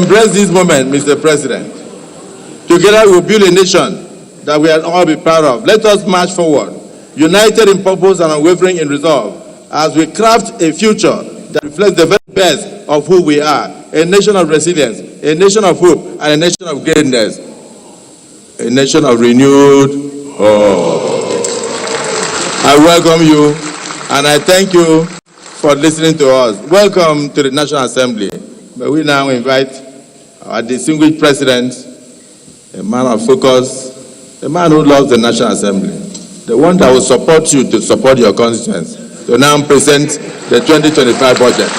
Embrace this moment, Mr. President. Together we will build a nation that we will all be proud of. Let us march forward, united in purpose and unwavering in resolve, as we craft a future that reflects the very best of who we are, a nation of resilience, a nation of hope, and a nation of greatness, a nation of renewed hope. I welcome you, and I thank you for listening to us. Welcome to the National Assembly. May we now invite our distinguished president, a man of focus, a man who loves the National Assembly, the one that will support you to support your constituents, to now present the 2025 budget.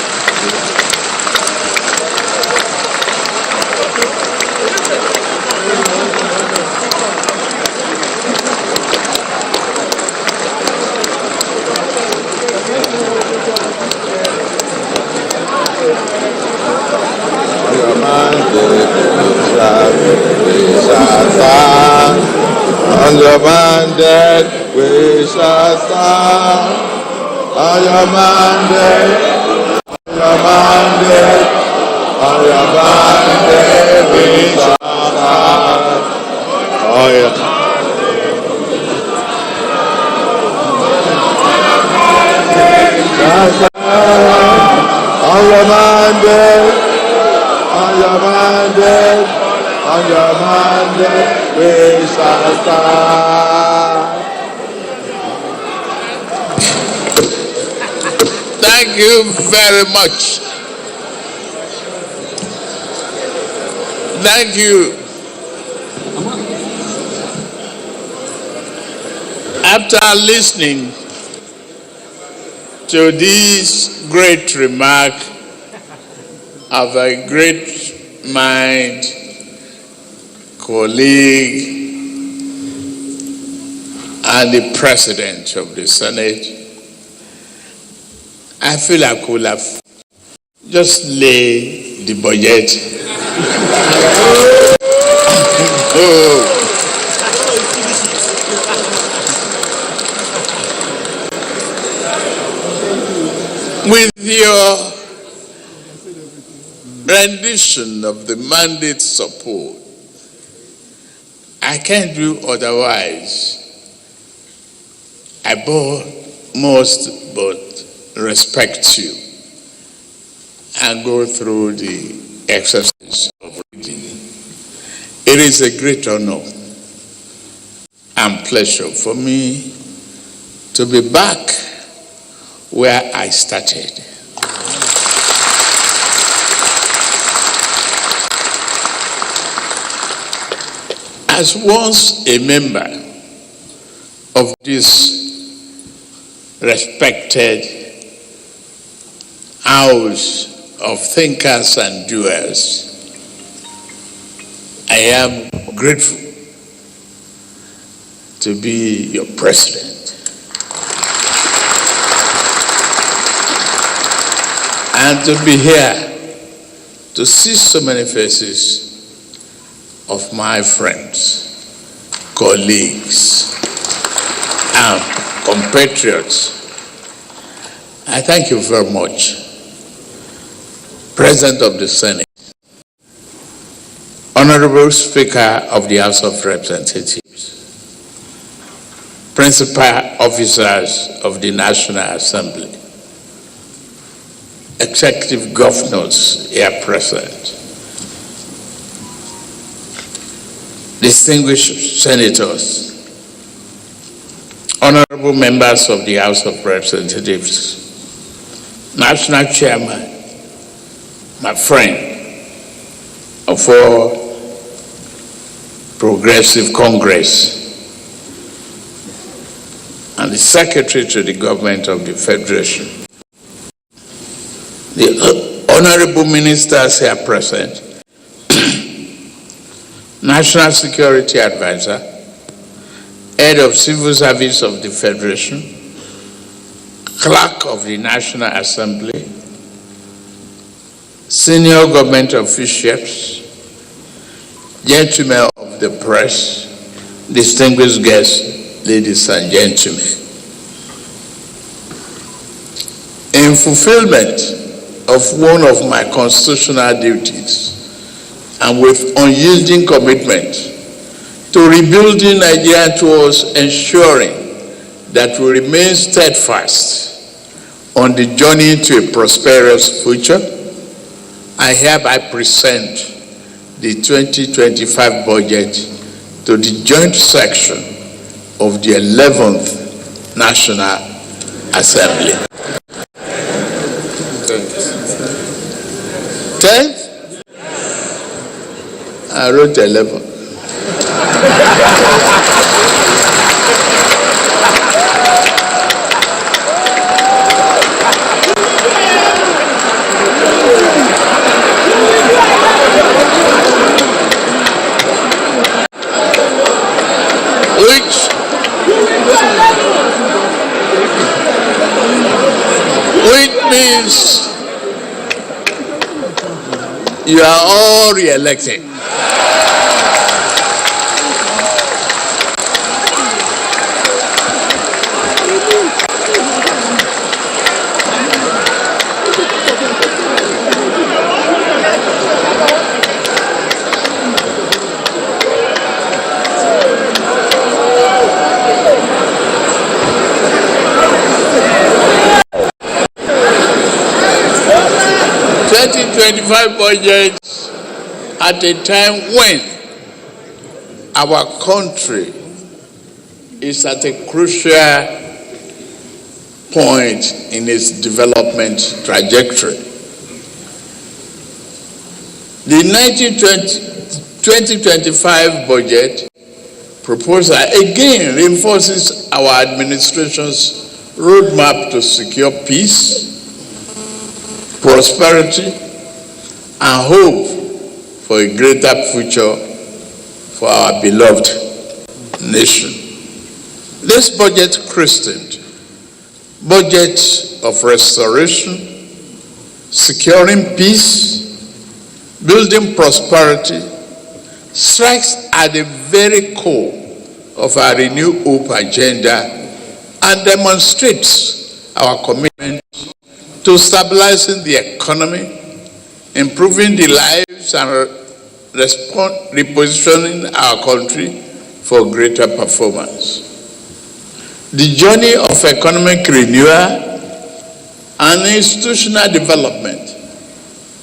On your mandate we shall stand. On your mandate, on your mandate, on your mandate we shall stand. On your mandate, on your mandate, on your mandate we shall stand. Thank you very much. Thank you. After listening to this great remark of a great mind, colleague, and the president of the Senate, I feel I could have just lay the budget. With your rendition of the mandate support, I can't do otherwise. I must but respect you and go through the exercise of reading. It is a great honor and pleasure for me to be back where I started. As once a member of this respected house of thinkers and doers, I am grateful to be your president. And to be here to see so many faces of my friends, colleagues, and compatriots. I thank you very much. President of the Senate, Honorable Speaker of the House of Representatives, Principal Officers of the National Assembly, Executive Governors here present, distinguished senators, honorable members of the House of Representatives, National Chairman, my friend of all Progressive Congress, and the Secretary to the Government of the Federation, the honorable ministers here present, National Security Advisor, Head of Civil Service of the Federation, Clerk of the National Assembly, Senior Government Officials, Gentlemen of the Press, distinguished guests, ladies and gentlemen. In fulfillment of one of my constitutional duties and with unyielding commitment to rebuilding Nigeria towards ensuring that we remain steadfast on the journey to a prosperous future, I hereby present the 2025 budget to the joint section of the 11th National Assembly. 10th? I wrote 11. Which means you are all re-elected. Budget at a time when our country is at a crucial point in its development trajectory. The 2025 budget proposal again reinforces our administration's roadmap to secure peace, prosperity, and hope for a greater future for our beloved nation. This budget christened Budget of Restoration, Securing Peace, Building Prosperity, strikes at the very core of our Renew Hope agenda and demonstrates our commitment to stabilizing the economy, improving the lives and repositioning our country for greater performance. The journey of economic renewal and institutional development,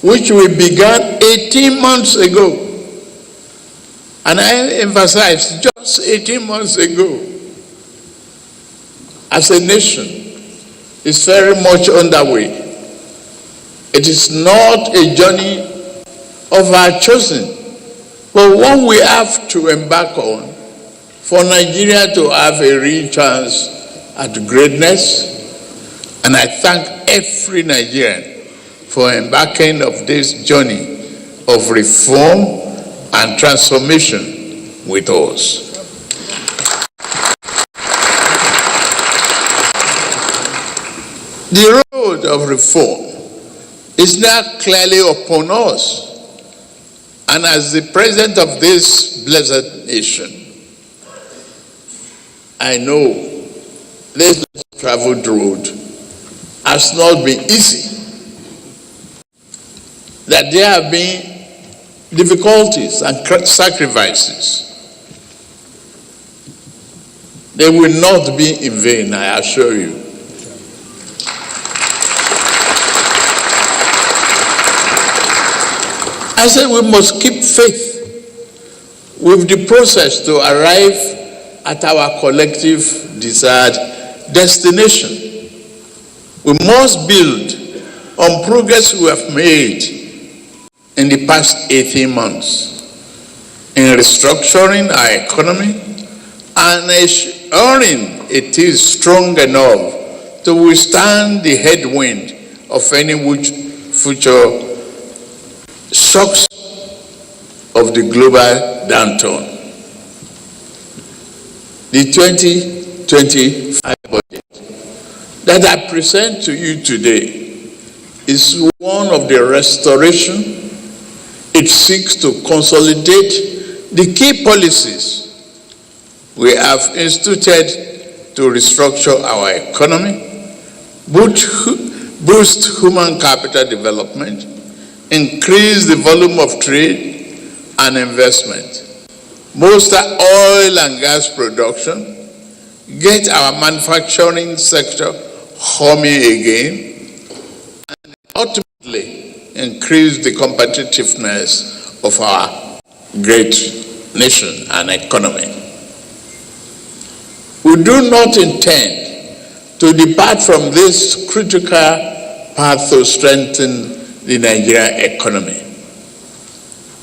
which we began 18 months ago, and I emphasize just 18 months ago, as a nation, is very much underway. It is not a journey of our choosing, but one we have to embark on for Nigeria to have a real chance at greatness. And I thank every Nigerian for embarking on this journey of reform and transformation with us. The road of reform is now clearly upon us. And as the president of this blessed nation, I know this traveled road has not been easy. That there have been difficulties and sacrifices. They will not be in vain, I assure you. I said we must keep faith with the process to arrive at our collective desired destination. We must build on progress we have made in the past 18 months in restructuring our economy and ensuring it is strong enough to withstand the headwind of any future shocks of the global downturn. The 2025 budget that I present to you today is one of the restoration. It seeks to consolidate the key policies we have instituted to restructure our economy, boost human capital development, increase the volume of trade, and investment, bolster oil and gas production, get our manufacturing sector humming again, and ultimately increase the competitiveness of our great nation and economy. We do not intend to depart from this critical path to strengthen the Nigerian economy.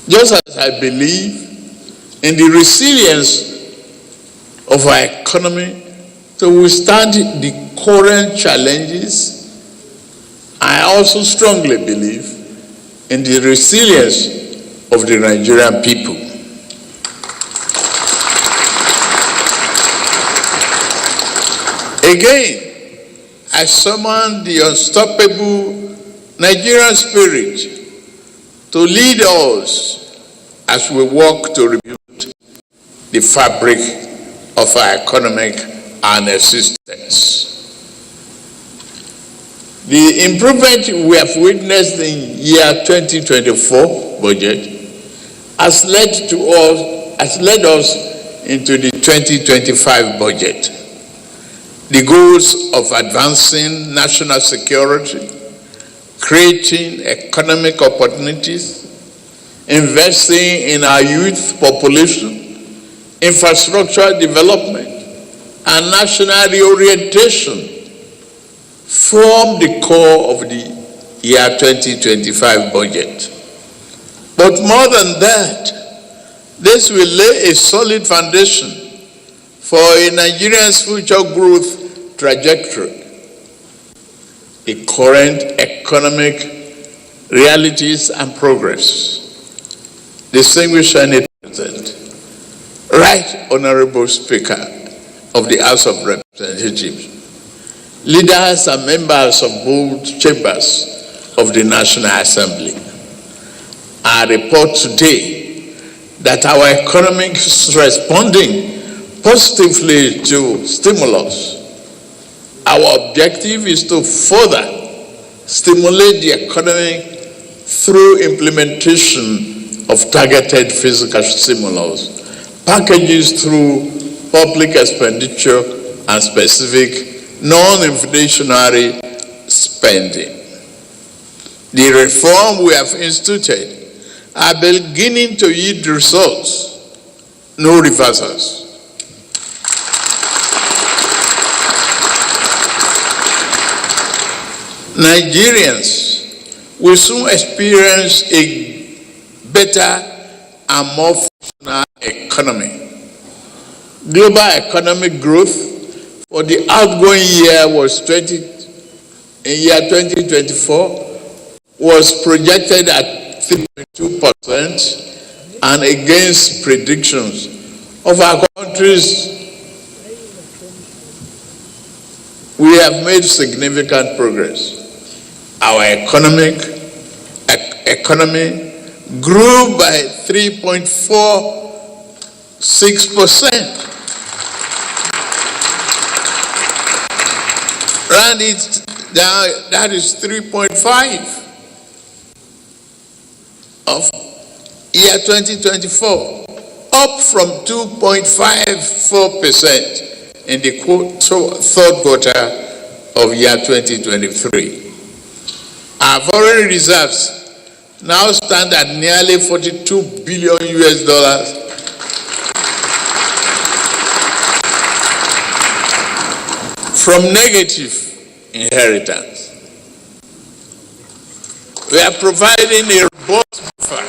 Just as I believe in the resilience of our economy to withstand the current challenges, I also strongly believe in the resilience of the Nigerian people. Again, I summon the unstoppable Nigerian spirit to lead us as we work to rebuild the fabric of our economic and existence. The improvement we have witnessed in year 2024 budget has led us into the 2025 budget. The goals of advancing national security, creating economic opportunities, investing in our youth population, infrastructure development, and national reorientation form the core of the year 2025 budget. But more than that, this will lay a solid foundation for a Nigerian's future growth trajectory. The current economic realities and progress. Distinguished Senate President, Right Honorable Speaker of the House of Representatives, leaders and members of both chambers of the National Assembly, I report today that our economy is responding positively to stimulus. Our objective is to further stimulate the economy through implementation of targeted fiscal stimulus, packages through public expenditure, and specific non-inflationary spending. The reform we have instituted are beginning to yield results, no reversals. Nigerians will soon experience a better and more functional economy. Global economic growth for the outgoing year in year 2024 was projected at 3.2%, and against predictions of our countries, we have made significant progress. Our economy grew by 3.46%. Round it down, that is 3.5 of year 2024, up from 2.54% in the third quarter of year 2023. Our foreign reserves now stand at nearly $42 billion from negative inheritance. We are providing a robust buffer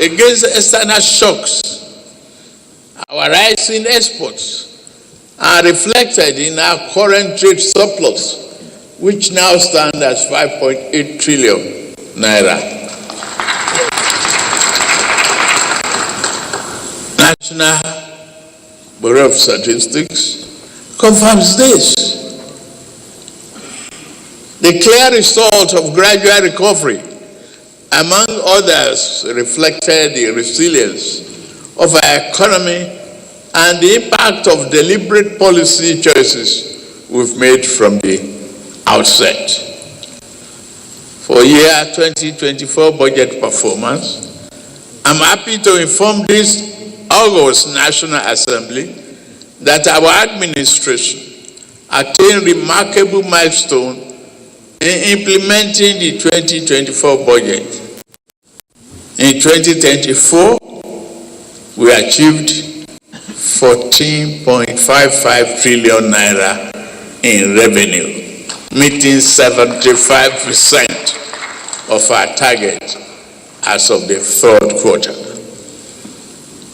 against external shocks. Our rising exports are reflected in our current trade surplus, which now stands at 5.8 trillion naira. National Bureau of Statistics confirms this. The clear result of gradual recovery, among others, reflected the resilience of our economy and the impact of deliberate policy choices we've made from the outset. For year 2024 budget performance, I'm happy to inform this August National Assembly that our administration attained remarkable milestone in implementing the 2024 budget. In 2024, we achieved 14.55 trillion naira in revenue, meeting 75% of our target as of the third quarter.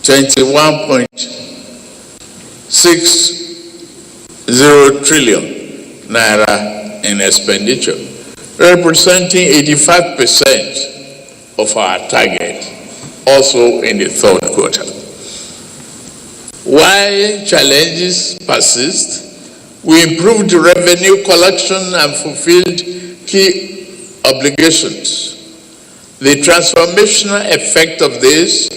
21.60 trillion naira in expenditure, representing 85% of our target, also in the third quarter. While challenges persist, we improved revenue collection and fulfilled key obligations. The transformational effect of this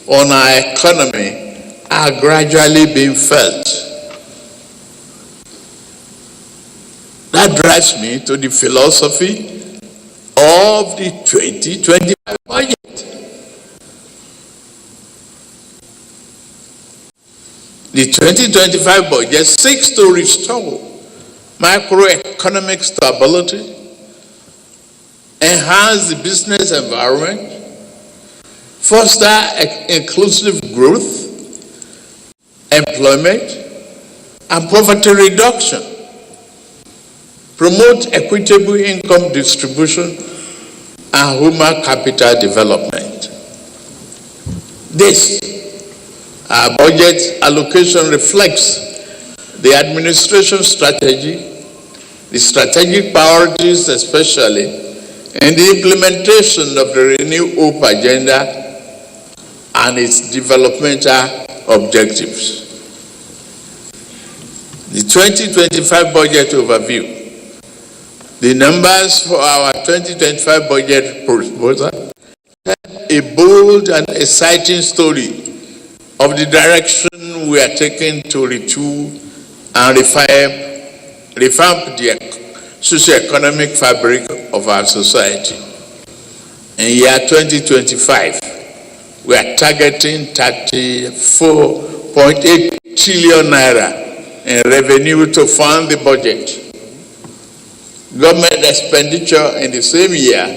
on our economy are gradually being felt. That drives me to the philosophy of the 2025 budget. The 2025 budget seeks to restore macroeconomic stability, enhance the business environment, foster inclusive growth, employment, and poverty reduction, promote equitable income distribution, and human capital development. This our budget allocation reflects the administration strategy, the strategic priorities, especially in the implementation of the Renew Hope agenda and its developmental objectives. The 2025 budget overview. The numbers for our 2025 budget proposal tell a bold and exciting story of the direction we are taking to retool and revamp the socio-economic fabric of our society. In year 2025, we are targeting 34.8 trillion naira in revenue to fund the budget. Government expenditure in the same year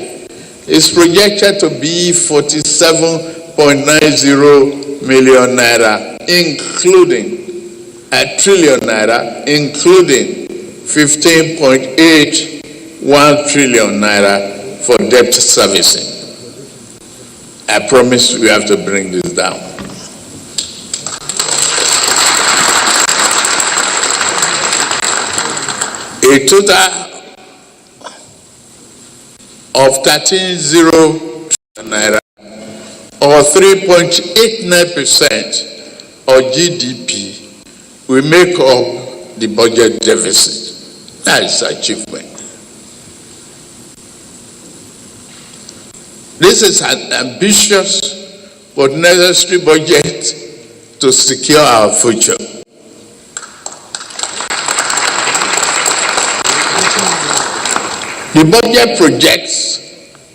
is projected to be 47.90 million naira, including a trillion naira, including 15.81 trillion naira for debt servicing. I promise we have to bring this down. A total of 13.0 trillion naira, or 3.89% of GDP, we make up the budget deficit. That is achievement. This is an ambitious but necessary budget to secure our future. The budget projects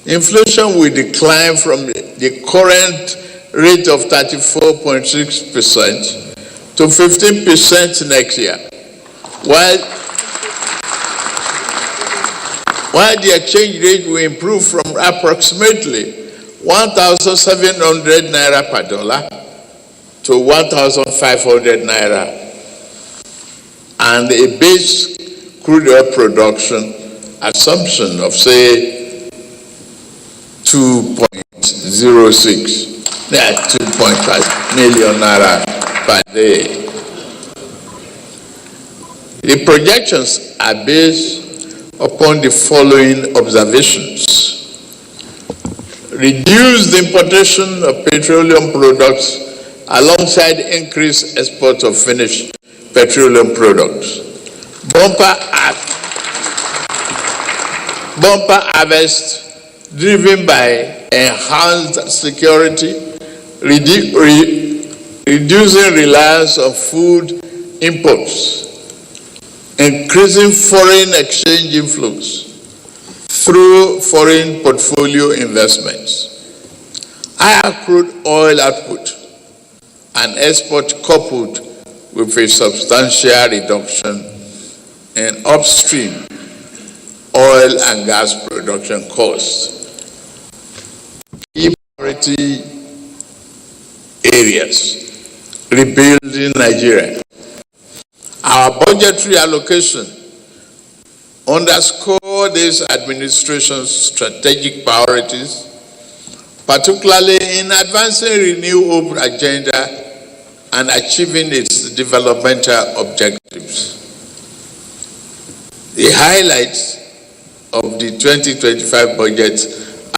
inflation will decline from the current rate of 34.6% to 15% next year, while the exchange rate will improve from approximately 1,700 naira per dollar to 1,500 naira, and a base crude oil production assumption of, say, 2.06, 2.5 million naira per day. The projections are based upon the following observations. Reduce the importation of petroleum products alongside increased export of finished petroleum products. Bumper harvest driven by enhanced security, reducing reliance on food imports, increasing foreign exchange inflows through foreign portfolio investments, higher crude oil output, and export coupled with a substantial reduction in upstream oil and gas production costs. Key priority areas: rebuilding Nigeria. Our budgetary allocation underscore this administration's strategic priorities, particularly in advancing renewable agenda and achieving its developmental objectives. The highlights of the 2025 budget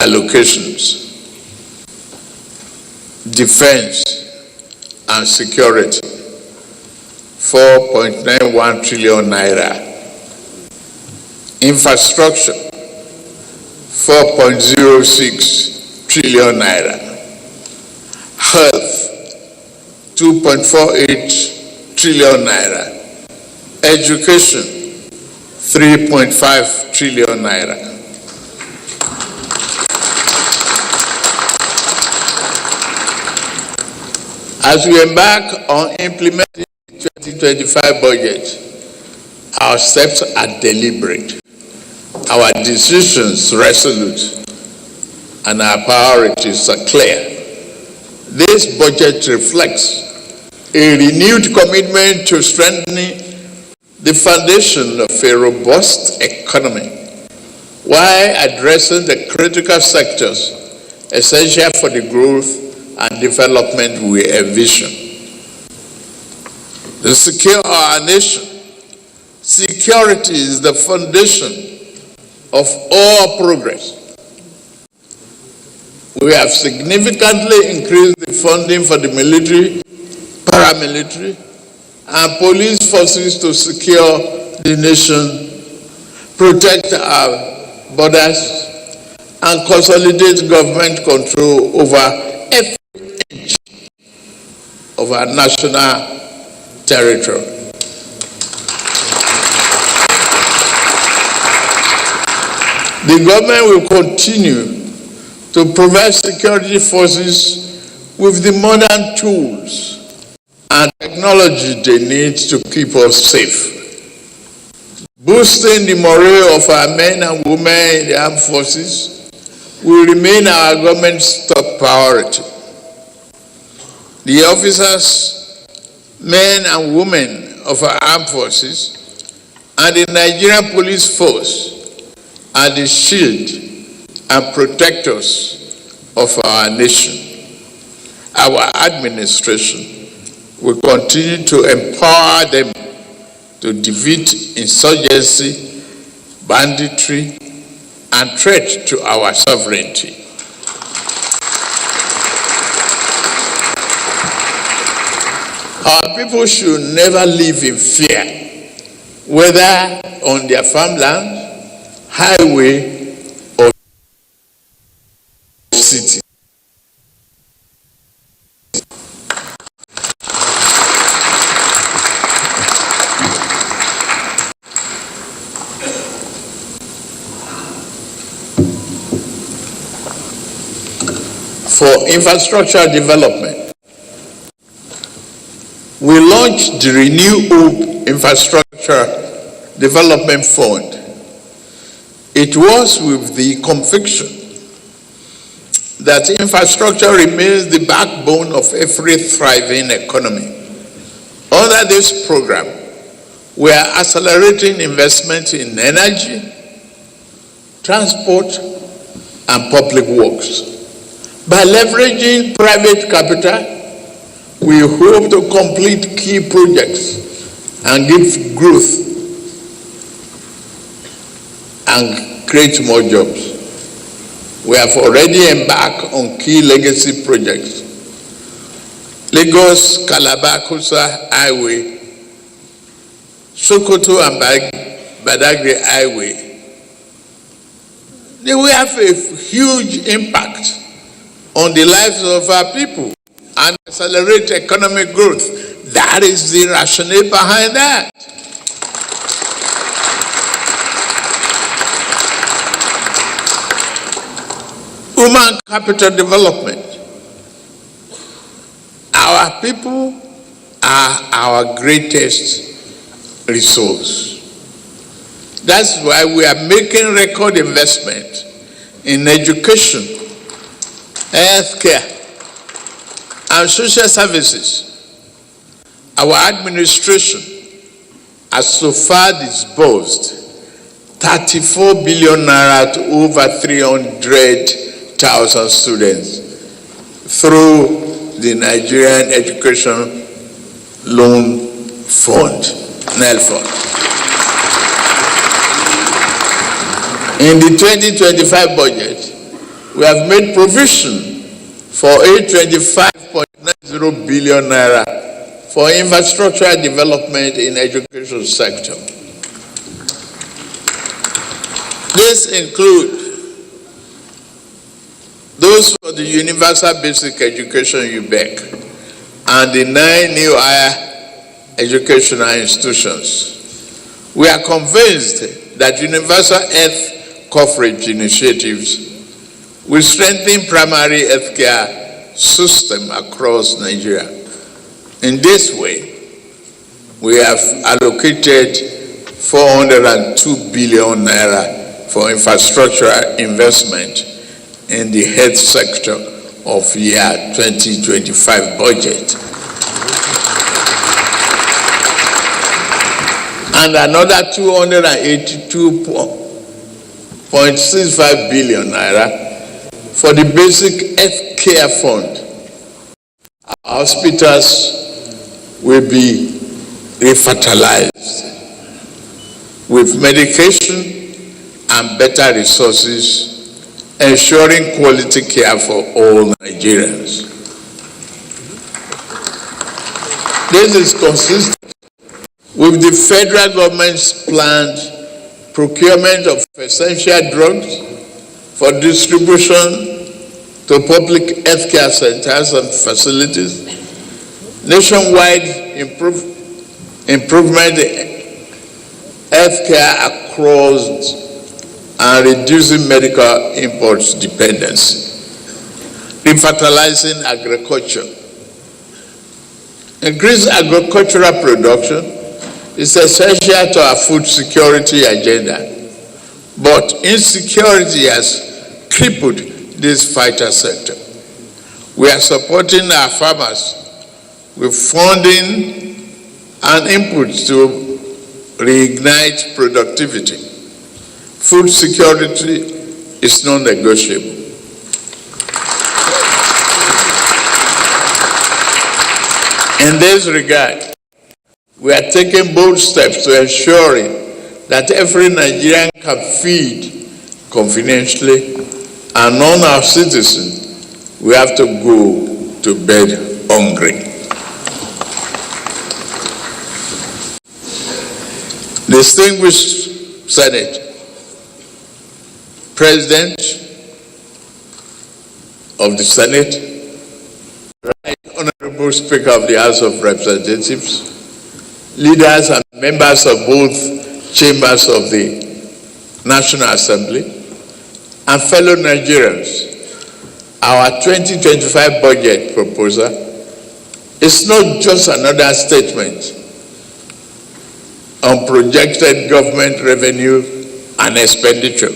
allocations: defense and security, 4.91 trillion naira. Infrastructure, 4.06 trillion naira. Health, 2.48 trillion naira. Education, 3.5 trillion naira. As we embark on implementing the 2025 budget, our steps are deliberate, our decisions resolute, and our priorities are clear. This budget reflects a renewed commitment to strengthening the foundation of a robust economy while addressing the critical sectors essential for the growth and development we envision. To secure our nation, security is the foundation of all progress. We have significantly increased the funding for the military, paramilitary, and police forces to secure the nation, protect our borders, and consolidate government control over every inch of our national territory. The government will continue to provide security forces with the modern tools and technology they need to keep us safe. Boosting the morale of our men and women in the armed forces will remain our government's top priority. The officers, men and women of our armed forces and the Nigerian police force are the shield and protectors of our nation. Our administration will continue to empower them to defeat insurgency, banditry, and threat to our sovereignty. Our people should never live in fear, whether on their farmland, highway, or city. For infrastructure development, we launched the Renew Hope Infrastructure Development Fund. It was with the conviction that infrastructure remains the backbone of every thriving economy. Under this program, we are accelerating investment in energy, transport, and public works. By leveraging private capital, we hope to complete key projects and give growth and create more jobs. We have already embarked on key legacy projects. Lagos-Calabar-Kosa Highway, Sokoto and Badagry Highway. They will have a huge impact on the lives of our people and accelerate economic growth. That is the rationale behind that. Human capital development. Our people are our greatest resource. That's why we are making record investment in education, healthcare, and social services. Our administration has so far disbursed 34 billion naira to over 300,000 students through the Nigerian Education Loan Fund, NEL Fund. In the 2025 budget, we have made provision for 825.90 billion naira for infrastructure development in education sector. This includes those for the Universal Basic Education UBEC and the 9 new higher educational institutions. We are convinced that universal health coverage initiatives will strengthen primary healthcare system across Nigeria. In this way, we have allocated 402 billion naira for infrastructure investment in the health sector of year 2025 budget. And another 282.65 billion naira for the basic health care fund. Our hospitals will be revitalized with medication and better resources, ensuring quality care for all Nigerians. This is consistent with the federal government's planned procurement of essential drugs for distribution to public healthcare centers and facilities, nationwide improvement in healthcare across and reducing medical imports dependency, revitalizing agriculture. Increased agricultural production is essential to our food security agenda, but insecurity has crippled this vital sector. We are supporting our farmers with funding and inputs to reignite productivity. Food security is non-negotiable. In this regard, we are taking bold steps to ensuring that every Nigerian can feed conveniently, and none of our citizens will have to go to bed hungry. Distinguished Senate, President of the Senate, Right Honorable Speaker of the House of Representatives, leaders and members of both chambers of the National Assembly, and fellow Nigerians, our 2025 budget proposal is not just another statement on projected government revenue and expenditure.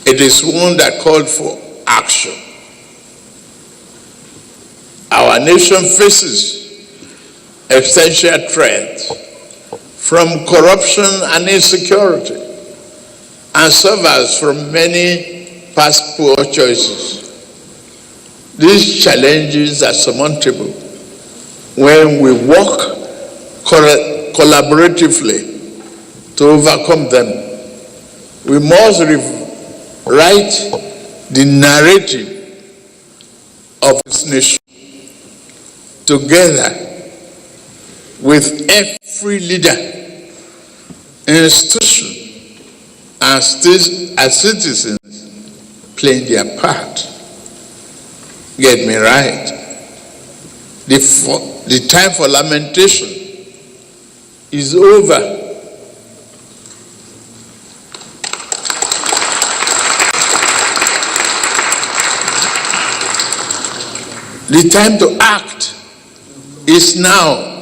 It is one that called for action. Our nation faces existential threats from corruption and insecurity, and suffers from many past poor choices. These challenges are surmountable when we work collaboratively to overcome them. We must rewrite the narrative of this nation together with every leader, institution, and citizens playing their part. Get me right. The time for lamentation is over. The time to act is now.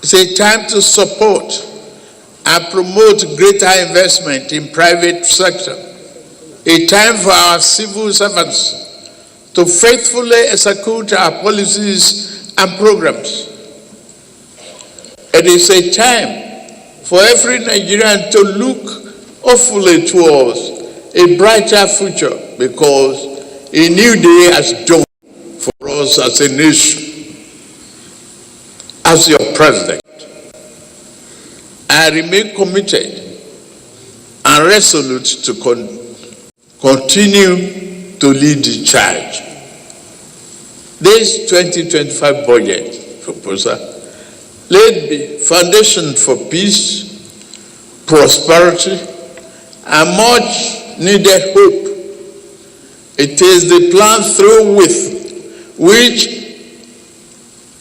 It's a time to support and promote greater investment in private sector. A time for our civil servants to faithfully execute our policies and programs. It is a time for every Nigerian to look hopefully towards a brighter future, because a new day has dawned for us as a nation. As your president, I remain committed and resolute to continue to lead the charge. This 2025 budget proposal laid the foundation for peace, prosperity, and much needed hope. It is the plan through with which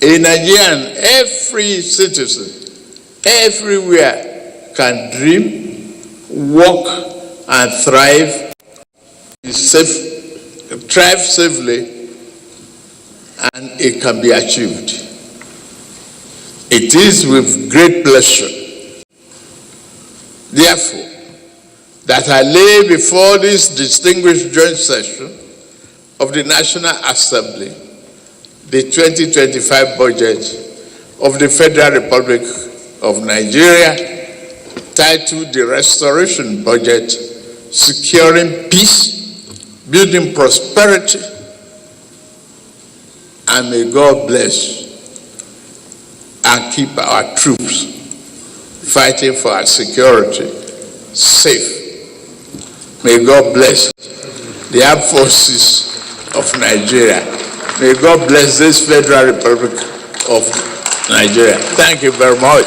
a Nigerian, every citizen, everywhere can dream, work, and thrive safely, and it can be achieved. It is with great pleasure, therefore, that I lay before this distinguished joint session of the National Assembly the 2025 budget of the Federal Republic of Nigeria, titled the Restoration Budget, Securing Peace, Building Prosperity, and may God bless and keep our troops fighting for our security safe. May God bless the armed forces of Nigeria. May God bless this Federal Republic of Nigeria. Thank you very much.